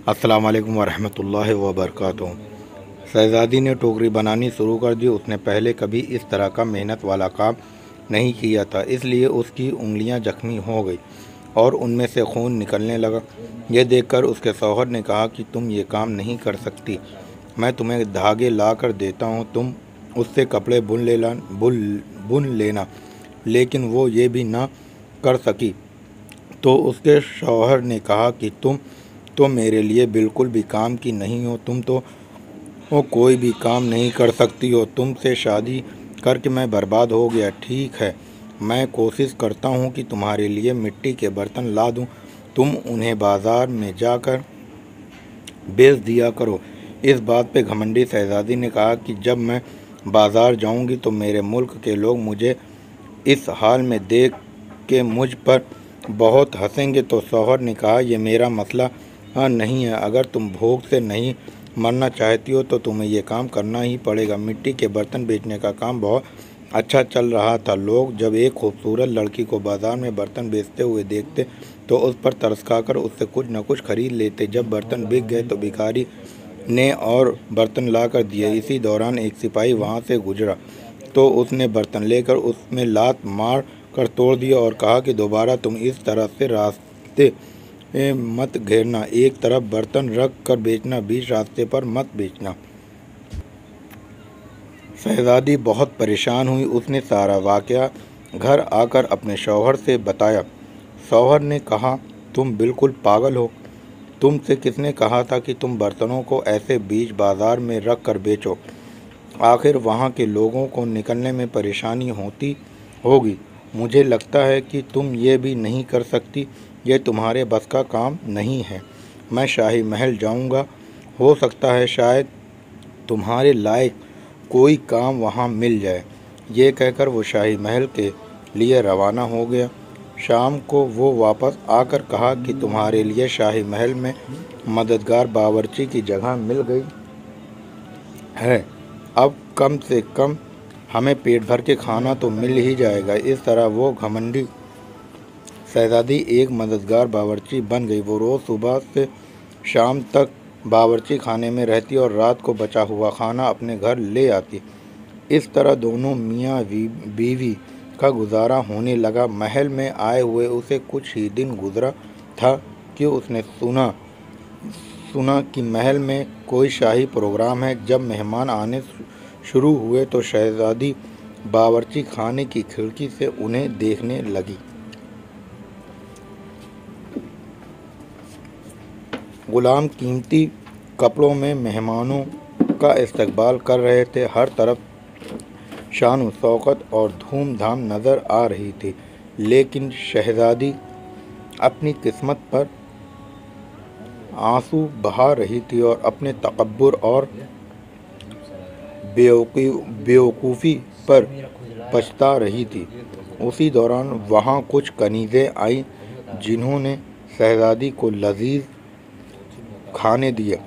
अस्सलाम वालेकुम वरहमतुल्लाहि वबरकातुहू। शहज़ादी ने टोकरी बनानी शुरू कर दी। उसने पहले कभी इस तरह का मेहनत वाला काम नहीं किया था, इसलिए उसकी उंगलियां जख्मी हो गई और उनमें से खून निकलने लगा। यह देखकर उसके शौहर ने कहा कि तुम ये काम नहीं कर सकती, मैं तुम्हें धागे ला कर देता हूँ, तुम उससे कपड़े बुन लेना। लेकिन वो ये भी ना कर सकी। तो उसके शौहर ने कहा कि तुम तो मेरे लिए बिल्कुल भी काम की नहीं हो, तुम तो कोई भी काम नहीं कर सकती हो, तुमसे शादी करके मैं बर्बाद हो गया। ठीक है, मैं कोशिश करता हूँ कि तुम्हारे लिए मिट्टी के बर्तन ला दूँ, तुम उन्हें बाज़ार में जाकर बेच दिया करो। इस बात पे घमंडी शहज़ादी ने कहा कि जब मैं बाज़ार जाऊँगी तो मेरे मुल्क के लोग मुझे इस हाल में देख के मुझ पर बहुत हंसेंगे। तो शौहर ने कहा, यह मेरा मसला नहीं है, अगर तुम भूख से नहीं मरना चाहती हो तो तुम्हें ये काम करना ही पड़ेगा। मिट्टी के बर्तन बेचने का काम बहुत अच्छा चल रहा था। लोग जब एक खूबसूरत लड़की को बाज़ार में बर्तन बेचते हुए देखते तो उस पर तरस खाकर उससे कुछ न कुछ खरीद लेते। जब बर्तन बिक गए तो भिखारी ने और बर्तन ला कर दिए। इसी दौरान एक सिपाही वहाँ से गुजरा तो उसने बर्तन लेकर उसमें लात मार कर तोड़ दिया और कहा कि दोबारा तुम इस तरह से रास्ते मत घेरना, एक तरफ बर्तन रख कर बेचना, बीच रास्ते पर मत बेचना। शहज़ादी बहुत परेशान हुई। उसने सारा वाक़या घर आकर अपने शौहर से बताया। शौहर ने कहा, तुम बिल्कुल पागल हो, तुमसे किसने कहा था कि तुम बर्तनों को ऐसे बीच बाज़ार में रख कर बेचो? आखिर वहाँ के लोगों को निकलने में परेशानी होती होगी। मुझे लगता है कि तुम ये भी नहीं कर सकती, ये तुम्हारे बस का काम नहीं है। मैं शाही महल जाऊँगा, हो सकता है शायद तुम्हारे लायक कोई काम वहाँ मिल जाए। ये कहकर वो शाही महल के लिए रवाना हो गया। शाम को वो वापस आकर कहा कि तुम्हारे लिए शाही महल में मददगार बावर्ची की जगह मिल गई है, अब कम से कम हमें पेट भर के खाना तो मिल ही जाएगा। इस तरह वो घमंडी शहज़ादी एक मददगार बावर्ची बन गई। वो रोज़ सुबह से शाम तक बावर्ची खाने में रहती और रात को बचा हुआ खाना अपने घर ले आती। इस तरह दोनों मियाँ बीवी का गुजारा होने लगा। महल में आए हुए उसे कुछ ही दिन गुजरा था कि उसने सुना कि महल में कोई शाही प्रोग्राम है। जब मेहमान आने शुरू हुए तो शहज़ादी बावर्ची खाने की खिड़की से उन्हें देखने लगी। गुलाम कीमती कपड़ों में मेहमानों का इस्तकबाल कर रहे थे। हर तरफ शान शौकत और धूमधाम नज़र आ रही थी। लेकिन शहज़ादी अपनी किस्मत पर आंसू बहा रही थी और अपने तकब्बुर और बेवकूफ़ी पर पछता रही थी। उसी दौरान वहाँ कुछ कनीज़ें आईं जिन्होंने शहज़ादी को लजीज खाने दिया।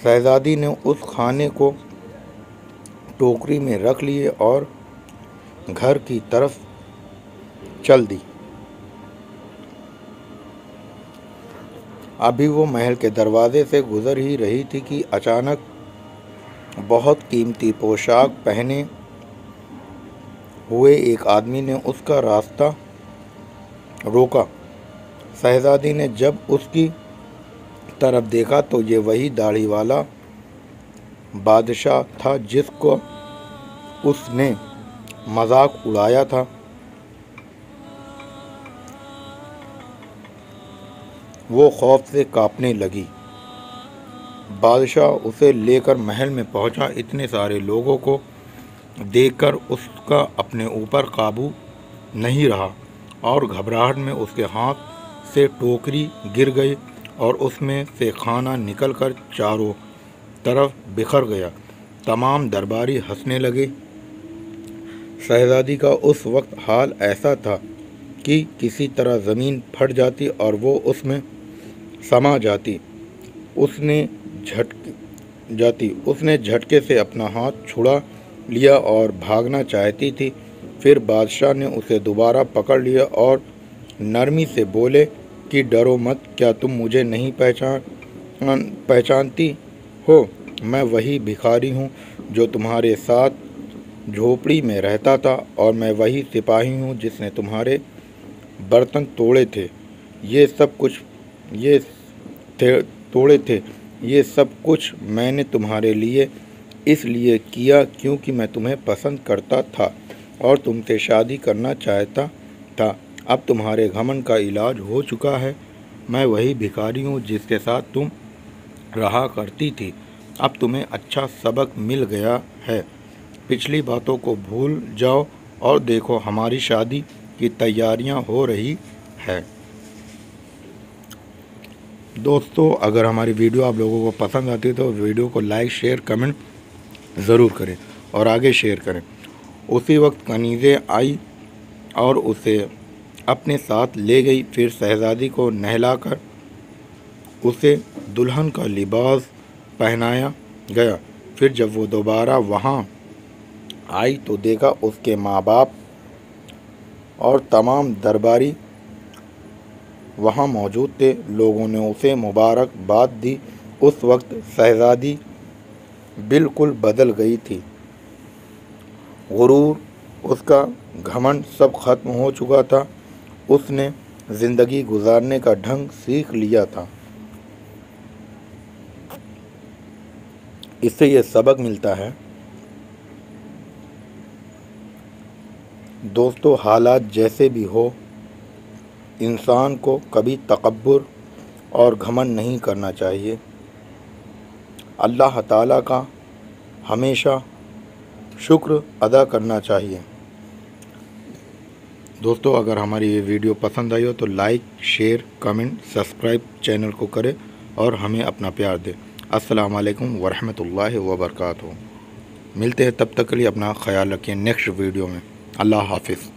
शहज़ादी ने उस खाने को टोकरी में रख लिए और घर की तरफ चल दी। अभी वो महल के दरवाजे से गुजर ही रही थी कि अचानक बहुत कीमती पोशाक पहने हुए एक आदमी ने उसका रास्ता रोका। शहज़ादी ने जब उसकी तरफ देखा तो ये वही दाढ़ी वाला बादशाह था जिसको उसने मजाक उड़ाया था। वो खौफ से कांपने लगी। बादशाह उसे लेकर महल में पहुंचा। इतने सारे लोगों को देखकर उसका अपने ऊपर काबू नहीं रहा और घबराहट में उसके हाथ से टोकरी गिर गई और उसमें से खाना निकलकर चारों तरफ बिखर गया। तमाम दरबारी हंसने लगे। शहज़ादी का उस वक्त हाल ऐसा था कि किसी तरह ज़मीन फट जाती और वो उसमें समा जाती। उसने झटके से अपना हाथ छुड़ा लिया और भागना चाहती थी। फिर बादशाह ने उसे दोबारा पकड़ लिया और नरमी से बोले कि डरो मत, क्या तुम मुझे नहीं पहचानती हो, मैं वही भिखारी हूँ जो तुम्हारे साथ झोपड़ी में रहता था, और मैं वही सिपाही हूँ जिसने तुम्हारे बर्तन तोड़े थे। ये सब कुछ मैंने तुम्हारे लिए इसलिए किया क्योंकि मैं तुम्हें पसंद करता था और तुमसे शादी करना चाहता था। अब तुम्हारे घमंड का इलाज हो चुका है। मैं वही भिखारी हूँ जिसके साथ तुम रहा करती थी। अब तुम्हें अच्छा सबक मिल गया है। पिछली बातों को भूल जाओ और देखो, हमारी शादी की तैयारियां हो रही है। दोस्तों, अगर हमारी वीडियो आप लोगों को पसंद आती है तो वीडियो को लाइक, शेयर, कमेंट ज़रूर करें और आगे शेयर करें। उसी वक्त कनीज़ें आई और उसे अपने साथ ले गई। फिर शहज़ादी को नहलाकर उसे दुल्हन का लिबास पहनाया गया। फिर जब वो दोबारा वहाँ आई तो देखा उसके माँ बाप और तमाम दरबारी वहाँ मौजूद थे। लोगों ने उसे मुबारकबाद दी। उस वक्त शहज़ादी बिल्कुल बदल गई थी। गुरूर, उसका घमंड सब खत्म हो चुका था। उसने ज़िंदगी गुजारने का ढंग सीख लिया था। इससे ये सबक मिलता है दोस्तों, हालात जैसे भी हो, इंसान को कभी तकब्बुर और घमंड नहीं करना चाहिए। अल्लाह ताला का हमेशा शुक्र अदा करना चाहिए। दोस्तों, अगर हमारी ये वीडियो पसंद आई हो तो like, share, comment, subscribe channel को करें और हमें अपना प्यार दें। अस्सलाम वालेकुम वरहमतुल्लाहि वबरकातुहू। मिलते हैं, तब तक के लिए अपना ख्याल रखिए नेक्स्ट वीडियो में। अल्लाह हाफिज़।